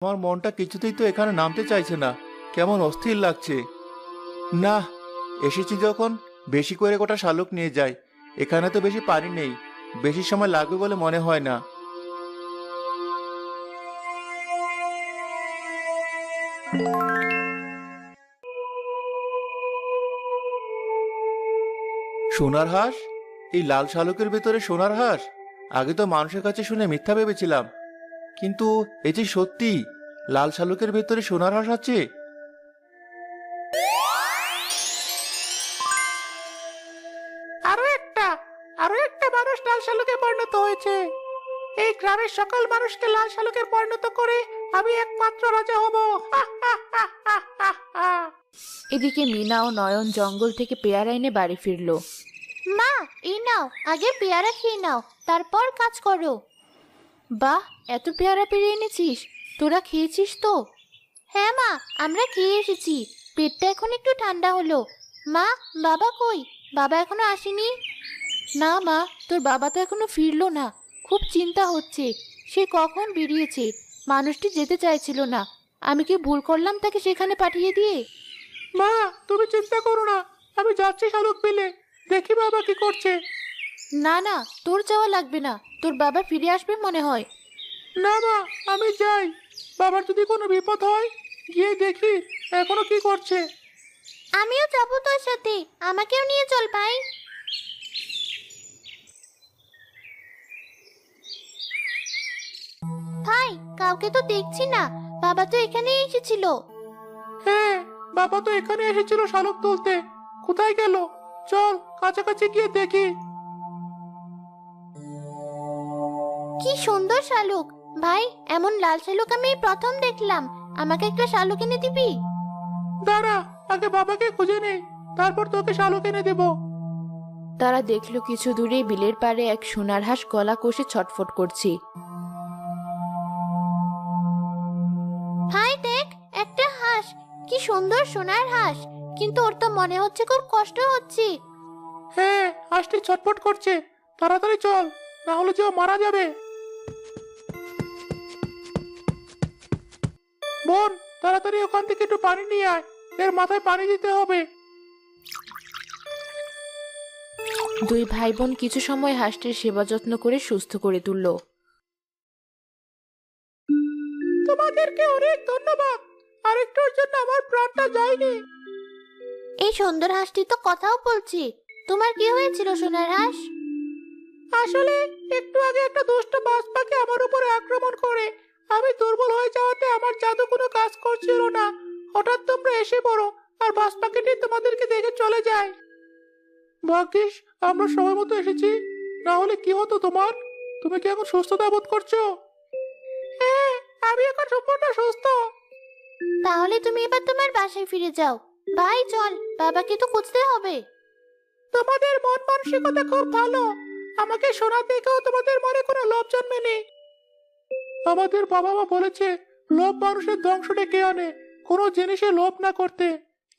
আমার মনটা কিছুতেই তো এখানে নামতে চাইছে না, কেমন অস্থির লাগছে। না, এসেছি যখন বেশি করে গোটা শালুক নিয়ে যাই। এখানে তো বেশি পানি নেই, বেশি সময় লাগবে বলে মনে হয় না। সোনার হাঁস? এই লাল শালুকের ভেতরে সোনার হাঁস? আগে তো মানুষের কাছে শুনে মিথ্যা ভেবেছিলাম, কিন্তু এই যে সত্যি লাল শালুকের ভেতরে সোনার হাঁস আছে। আরো একটা আরো একটা মানুষ লাল শালুকে পরিণত হয়েছে। এই গ্রামের সকল মানুষকে লাল শালুকে পরিণত করে আমি একমাত্র রাজা হব। হা, হা, হা, হা, হা, হা। এদিকে মিনা ও নয়ন জঙ্গল থেকে পেয়ারা এনে বাড়ি ফিরলো। মা, এই নাও, আগে পেয়ারা খেয়ে নাও, তারপর কাজ করো। বাহ, এত পেয়ারা পেরে এনেছিস, তোরা খেয়েছিস তো? হ্যাঁ মা, আমরা খেয়ে এসেছি, পেটটা এখন একটু ঠান্ডা হলো। মা, বাবা কই? বাবা এখনো আসেনি? না মা, তোর বাবা তো এখনো ফিরলো না, খুব চিন্তা হচ্ছে। সে কখন বেরিয়েছে, মানুষটি যেতে চাইছিল না। আমি কি ভুল করলাম তাকে সেখানে পাঠিয়ে দিয়ে? মা, তুমি চিন্তা করো না, আমি যাচ্ছি শালুক বিলে, দেখি বাবা কি করছে। না না, তোর যাওয়া লাগবে না, তোর বাবা ফিরে আসবে মনে হয়। না মা, আমি যাই। বাবার যদি কোনো বিপদ হয়, গিয়ে দেখি এখনো কি করছে। আমিও যাবো তোর সাথে, আমাকেও নিয়ে চল ভাই। ভাই, কাউকে তো দেখছি না, বাবা তো এখানেই এসেছিল। হ্যাঁ, বাবা তো এখানে এসেছিল শালুক তুলতে। কোথায় গেল? চল কাছাকাছি গিয়ে দেখি। কি সুন্দর শালুক! ভাই, এমন লাল শালুক আমি এই প্রথম দেখলাম। আমাকে একটা শালুক এনে দিবি? দাঁড়া, আগে বাবাকে খুঁজে নেই, তারপর তোকে শালুক এনে দেবো। তারা দেখলো কিছু দূরে বিলের পাড়ে এক সোনার হাঁস গলা কষে ছটফট করছে। ভাই দেখ, একটা হাঁস, কি সুন্দর সোনার হাঁস, কিন্তু ওর তো মনে হচ্ছে খুব কষ্ট হচ্ছে। হ্যাঁ, হাঁসটি ছটফট করছে। তাড়াতাড়ি চল, না হলে যে ও মারা যাবে। বোন, তাড়াতাড়ি ওখান থেকে একটু পানি নিয়ে আয়, এর মাথায় পানি দিতে হবে। দুই ভাই বোন কিছু সময় হাঁসটির সেবা যত্ন করে সুস্থ করে তুলল। তোমাদেরকে অনেক ধন্যবাদ, আরেকটুর জন্য আমার প্রাণটা যায়নি। এই সুন্দর হাঁসটি তো কথাও বলছে। তোমার কি হয়েছিল সোনার হাঁস? আসলে একটু আগে একটা দুষ্ট বাজ পাখি আমার উপরে আক্রমণ করে আমি দুর্বল হয়ে যাওয়াতে আমার জাদু কোনো কাজ করছিল না। হঠাৎ তোমরা এসে পড়ো, আর বাজ পাখিটি তোমাদেরকে দেখে চলে যায়। ভাগ্যিস আমরা সময় মতো এসেছি, না হলে কি হতো তোমার? তুমি কি এখন সুস্থতা বোধ করছো? হ্যাঁ, আমি এখন সম্পূর্ণ সুস্থ। তাহলে তুমি এবার তোমার বাসায় ফিরে যাও। ভাই চল, বাবাকে তো খুঁজতে হবে। তোমাদের মন মানসিকতা খুব ভালো, আমাকে শোনা দেখেও তোমাদের মনে কোনো লোভ জন্মেনি। আমাদের বাবা মা বলেছে লোভ মানুষের ধ্বংস ডেকে আনে, কোনো জিনিসে লোভ না করতে।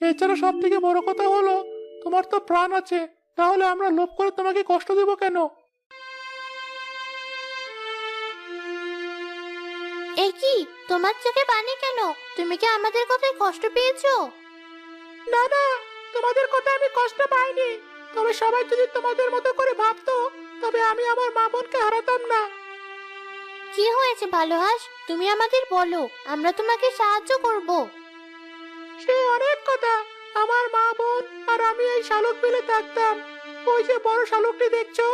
এছাড়া সব থেকে বড় কথা হলো তোমার তো প্রাণ আছে, তাহলে আমরা লোভ করে তোমাকে কষ্ট দেব কেন? এ কি, তোমার চোখে পানি কেন? তুমি কি আমাদের কথায় কষ্ট পেয়েছো? না না, তোমাদের কথা আমি কষ্ট পাইনি। তবে সবাই যদি তোমাদের মতো করে ভাবতো, তবে আমি আমার মা বোনকে হারাতাম না। কি হয়েছে ভালো হাঁস, তুমি আমাদের বলো, আমরা তোমাকে সাহায্য করব। সে অনেক কথা। আমার মা বোন আর আমি এই শালুক বিলে থাকতাম। ওই যে বড় শালুকটি দেখছো,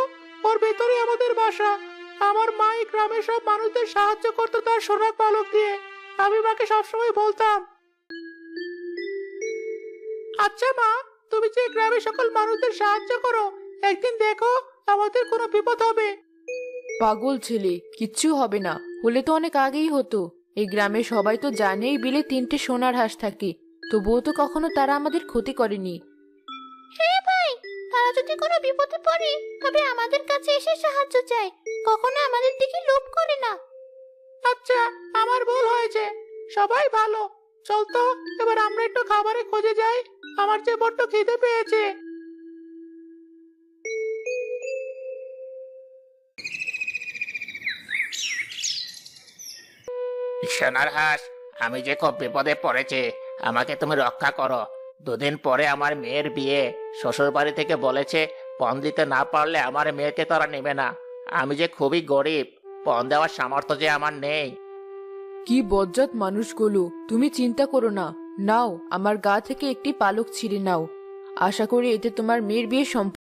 ওর ভেতরে আমাদের বাসা। আমার মা এই গ্রামের সব মানুষদের সাহায্য করতো তার সোনার পালক দিয়ে। আমি মাকে সবসময় বলতাম, আচ্ছা মা, তুমি যে গ্রামের সকল মানুষদের সাহায্য করো, একদিন দেখো আমাদের কোনো বিপদ হবে। পাগল ছেলে, কিচ্ছু হবে না, হলে তো অনেক আগেই হতো। এই গ্রামে সবাই তো জানে এই বিলে 3টে সোনার হাঁস থাকে, তবুও তো কখনো তারা আমাদের ক্ষতি করেনি। হ্যাঁ ভাই, তারা যদি কোনো বিপদে পড়ে তবে আমাদের কাছে এসে সাহায্য চায়, কখনো আমাদের দিকে লোভ করে না। আচ্ছা, আমার ভুল হয়েছে। সবাই ভালো। চল তো, এবার আমরা একটু খাবারের খোঁজে যাই। আমার যে বড্ড খিদে পেয়েছে। সোনার হাঁস, আমি যে খুব বিপদে পড়েছি, আমাকে তুমি রক্ষা করো। 2 দিন পরে আমার মেয়ের বিয়ে। শ্বশুর বাড়ি থেকে বলেছে পণ দিতে না পারলে আমার মেয়েকে তারা নেবে না। আমি যে খুবই গরিব, পণ দেওয়ার সামর্থ্য যে আমার নেই। কি বজ্জাত মানুষগুলো! তুমি চিন্তা করো না, নাও আমার গা থেকে একটি পালক ছিঁড়ে নাও। আশা করি এতে তোমার মেয়ের বিয়ে